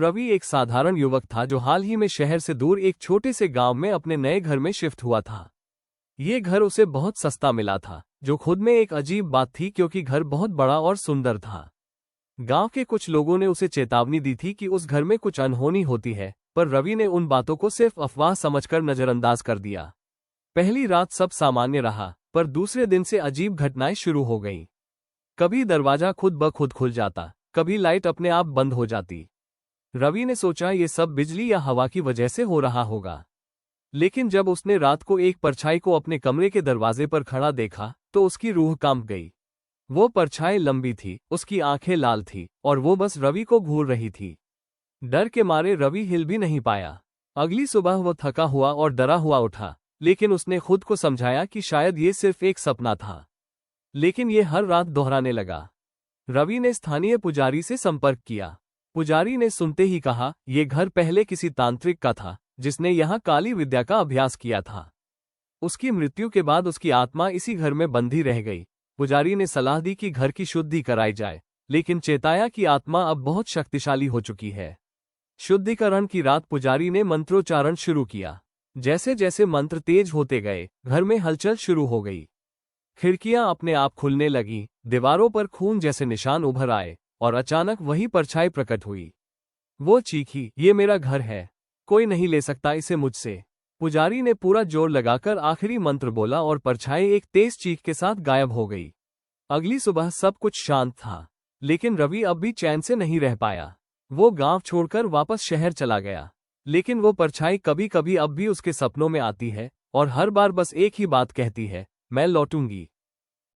रवि एक साधारण युवक था जो हाल ही में शहर से दूर एक छोटे से गांव में अपने नए घर में शिफ्ट हुआ था। ये घर उसे बहुत सस्ता मिला था, जो खुद में एक अजीब बात थी क्योंकि घर बहुत बड़ा और सुंदर था। गांव के कुछ लोगों ने उसे चेतावनी दी थी कि उस घर में कुछ अनहोनी होती है, पर रवि ने उन बातों को सिर्फ अफवाह समझकर नजरअंदाज कर दिया। पहली रात सब सामान्य रहा, पर दूसरे दिन से अजीब घटनाएं शुरू हो गईं। कभी दरवाजा खुद ब खुद खुल जाता, कभी लाइट अपने आप बंद हो जाती। रवि ने सोचा ये सब बिजली या हवा की वजह से हो रहा होगा, लेकिन जब उसने रात को एक परछाई को अपने कमरे के दरवाजे पर खड़ा देखा तो उसकी रूह कांप गई। वो परछाई लंबी थी, उसकी आंखें लाल थी और वो बस रवि को घूर रही थी। डर के मारे रवि हिल भी नहीं पाया। अगली सुबह वो थका हुआ और डरा हुआ उठा, लेकिन उसने खुद को समझाया कि शायद ये सिर्फ एक सपना था। लेकिन ये हर रात दोहराने लगा। रवि ने स्थानीय पुजारी से संपर्क किया। पुजारी ने सुनते ही कहा, ये घर पहले किसी तांत्रिक का था जिसने यहाँ काली विद्या का अभ्यास किया था। उसकी मृत्यु के बाद उसकी आत्मा इसी घर में बंधी रह गई। पुजारी ने सलाह दी कि घर की शुद्धि कराई जाए, लेकिन चेताया कि आत्मा अब बहुत शक्तिशाली हो चुकी है। शुद्धिकरण की रात पुजारी ने मंत्रोच्चारण शुरू किया। जैसे जैसे मंत्र तेज होते गए, घर में हलचल शुरू हो गई। खिड़कियां अपने आप खुलने लगीं, दीवारों पर खून जैसे निशान उभर आए और अचानक वही परछाई प्रकट हुई। वो चीखी, ये मेरा घर है, कोई नहीं ले सकता इसे मुझसे। पुजारी ने पूरा जोर लगाकर आखिरी मंत्र बोला और परछाई एक तेज चीख के साथ गायब हो गई। अगली सुबह सब कुछ शांत था, लेकिन रवि अब भी चैन से नहीं रह पाया। वो गांव छोड़कर वापस शहर चला गया, लेकिन वो परछाई कभी कभी अब भी उसके सपनों में आती है और हर बार बस एक ही बात कहती है, मैं लौटूंगी।